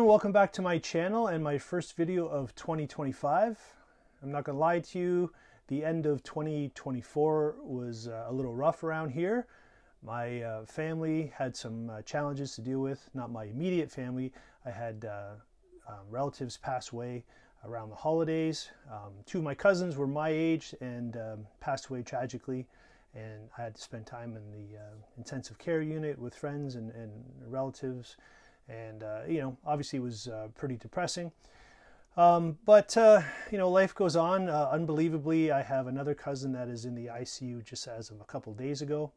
everyone, welcome back to my channel and my first video of 2025. I'm not gonna lie to you, the end of 2024 was a little rough around here. My family had some challenges to deal with, not my immediate family. I had relatives pass away around the holidays. Two of my cousins were my age and passed away tragically, and I had to spend time in the intensive care unit with friends and relatives. And obviously it was pretty depressing, but life goes on. Unbelievably, I have another cousin that is in the ICU just as of a couple days ago,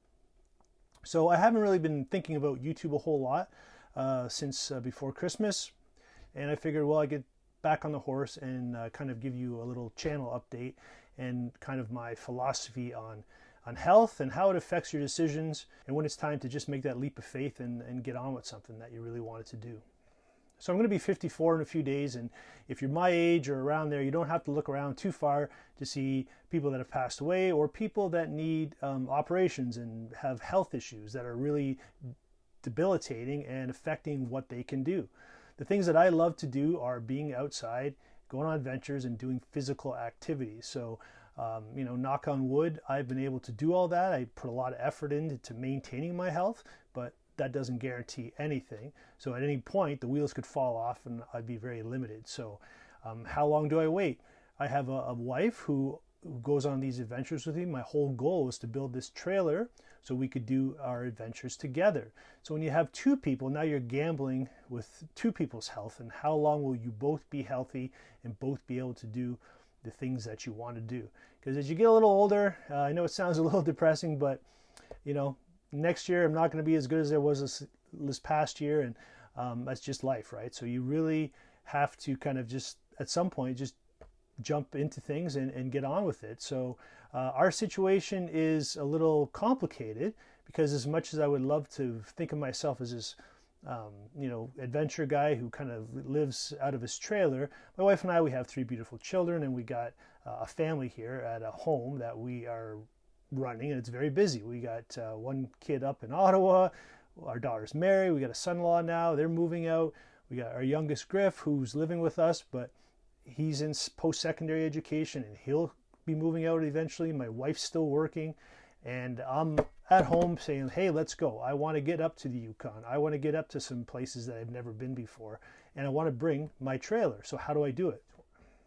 so I haven't really been thinking about YouTube a whole lot since before Christmas, and I figured, well, I get back on the horse and kind of give you a little channel update and kind of my philosophy on health and how it affects your decisions, and when it's time to just make that leap of faith and get on with something that you really wanted to do. So I'm going to be 54 in a few days, and if you're my age or around there, you don't have to look around too far to see people that have passed away or people that need operations and have health issues that are really debilitating and affecting what they can do. The things that I love to do are being outside, going on adventures, and doing physical activities. So knock on wood, I've been able to do all that. I put a lot of effort into maintaining my health, but that doesn't guarantee anything. So at any point, the wheels could fall off and I'd be very limited. So how long do I wait? I have a wife who goes on these adventures with me. My whole goal is to build this trailer so we could do our adventures together. So when you have two people, now you're gambling with two people's health, and how long will you both be healthy and both be able to do the things that you want to do. Because as you get a little older, I know it sounds a little depressing, but next year I'm not going to be as good as I was this past year, and that's just life, right? So you really have to kind of just at some point just jump into things and get on with it. So our situation is a little complicated, because as much as I would love to think of myself as this adventure guy who kind of lives out of his trailer, my wife and I, we have 3 beautiful children, and we got a family here at a home that we are running, and it's very busy. We got one kid up in Ottawa, our daughter's married, we got a son-in-law now, they're moving out, we got our youngest Griff who's living with us, but he's in post-secondary education and he'll be moving out eventually. My wife's still working, and I'm at home saying, hey, let's go. I want to get up to the Yukon. I want to get up to some places that I've never been before, and I want to bring my trailer. So how do I do it?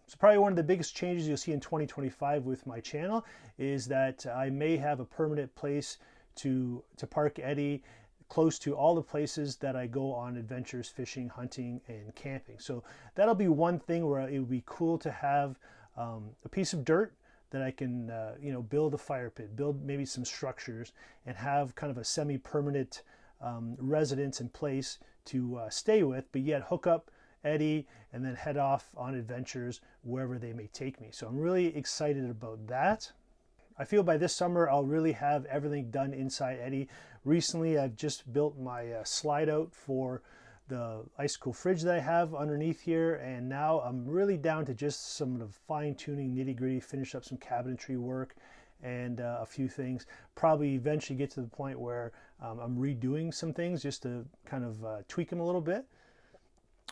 So probably one of the biggest changes you'll see in 2025 with my channel is that I may have a permanent place to park Eddie close to all the places that I go on adventures, fishing, hunting, and camping. So that'll be one thing where it would be cool to have a piece of dirt that I can, build a fire pit, build maybe some structures, and have kind of a semi-permanent residence in place to stay with, but yet hook up Eddie and then head off on adventures wherever they may take me. So I'm really excited about that. I feel by this summer I'll really have everything done inside Eddie. Recently I've just built my slide out for the ice cool fridge that I have underneath here, and now I'm really down to just some of the fine-tuning, nitty-gritty, finish up some cabinetry work and a few things. Probably eventually get to the point where I'm redoing some things just to kind of tweak them a little bit.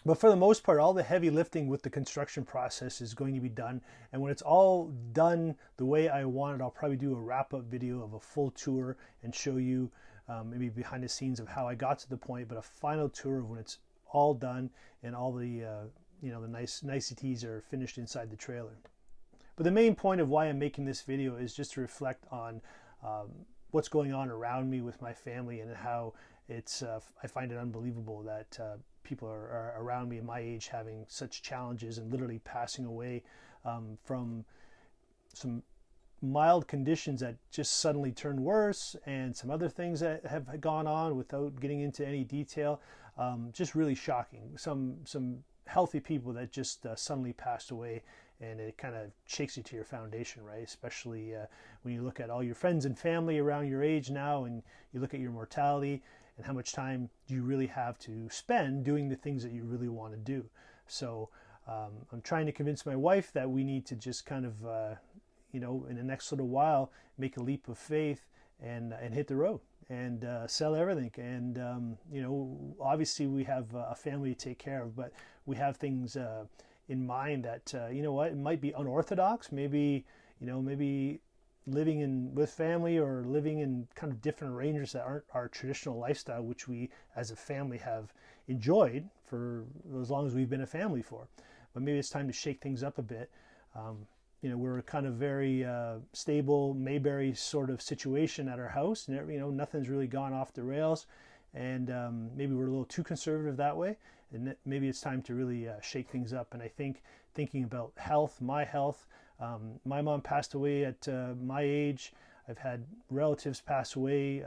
But for the most part, all the heavy lifting with the construction process is going to be done, and when it's all done the way I want it, I'll probably do a wrap-up video of a full tour and show you maybe behind the scenes of how I got to the point, but a final tour of when it's all done and all the the niceties are finished inside the trailer. But the main point of why I'm making this video is just to reflect on what's going on around me with my family, and how it's I find it unbelievable that people are around me in my age having such challenges and literally passing away from some mild conditions that just suddenly turned worse, and some other things that have gone on without getting into any detail. Just really shocking. Some healthy people that just suddenly passed away, and it kind of shakes you to your foundation, right? Especially when you look at all your friends and family around your age now, and you look at your mortality and how much time do you really have to spend doing the things that you really want to do. So I'm trying to convince my wife that we need to just kind of in the next little while, make a leap of faith and hit the road and sell everything. And you know, obviously we have a family to take care of, but we have things in mind that you know what, it might be unorthodox. Maybe, you know, maybe living in with family, or living in kind of different arrangements that aren't our traditional lifestyle, which we as a family have enjoyed for as long as we've been a family for. But maybe it's time to shake things up a bit. You know, we're kind of very stable Mayberry sort of situation at our house, and you know, nothing's really gone off the rails, and maybe we're a little too conservative that way, and maybe it's time to really shake things up. And I think thinking about health, my mom passed away at my age. I've had relatives pass away.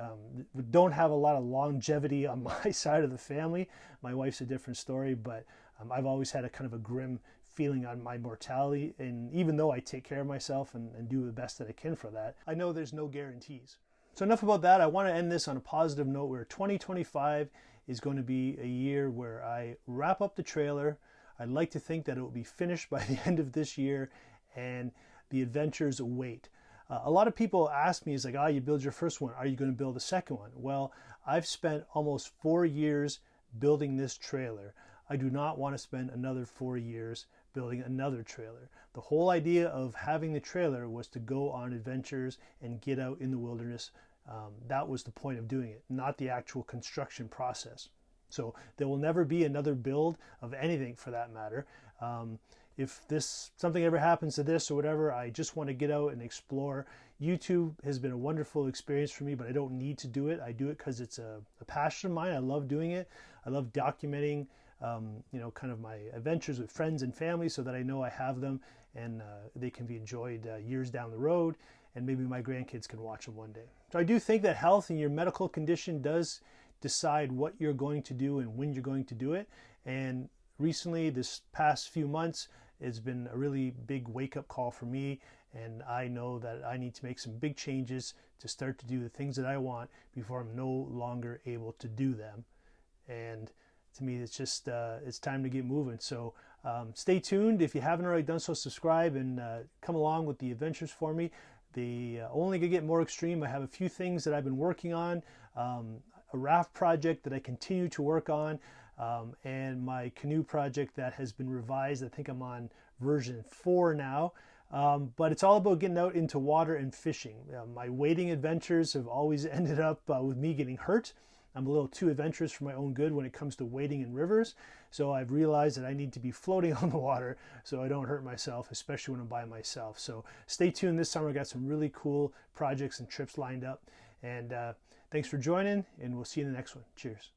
We don't have a lot of longevity on my side of the family. My wife's a different story, but I've always had a kind of a grim feeling on my mortality. And even though I take care of myself and do the best that I can for that, I know there's no guarantees. So enough about that. I want to end this on a positive note, where 2025 is going to be a year where I wrap up the trailer. I'd like to think that it will be finished by the end of this year, and the adventures await. A lot of people ask me, it's like, you build your first one, are you going to build a second one? Well, I've spent almost 4 years building this trailer. I do not want to spend another 4 years building another trailer. The whole idea of having the trailer was to go on adventures and get out in the wilderness. That was the point of doing it, not the actual construction process. So there will never be another build of anything, for that matter. If something ever happens to this or whatever, I just want to get out and explore. YouTube has been a wonderful experience for me, but I don't need to do it. I do it because it's a passion of mine. I love doing it. I love documenting you know, kind of my adventures with friends and family, so that I know I have them, and they can be enjoyed years down the road, and maybe my grandkids can watch them one day. So I do think that health and your medical condition does decide what you're going to do and when you're going to do it. And recently, this past few months, it's been a really big wake-up call for me, and I know that I need to make some big changes to start to do the things that I want before I'm no longer able to do them. And to me, it's just it's time to get moving. So stay tuned. If you haven't already done so, subscribe and come along with the adventures for me. They only gonna get more extreme. I have a few things that I've been working on, a raft project that I continue to work on, and my canoe project that has been revised. I think I'm on version 4 now. But it's all about getting out into water and fishing. My wading adventures have always ended up with me getting hurt. I'm a little too adventurous for my own good when it comes to wading in rivers. So I've realized that I need to be floating on the water so I don't hurt myself, especially when I'm by myself. So stay tuned this summer. I got some really cool projects and trips lined up. And thanks for joining, and we'll see you in the next one. Cheers.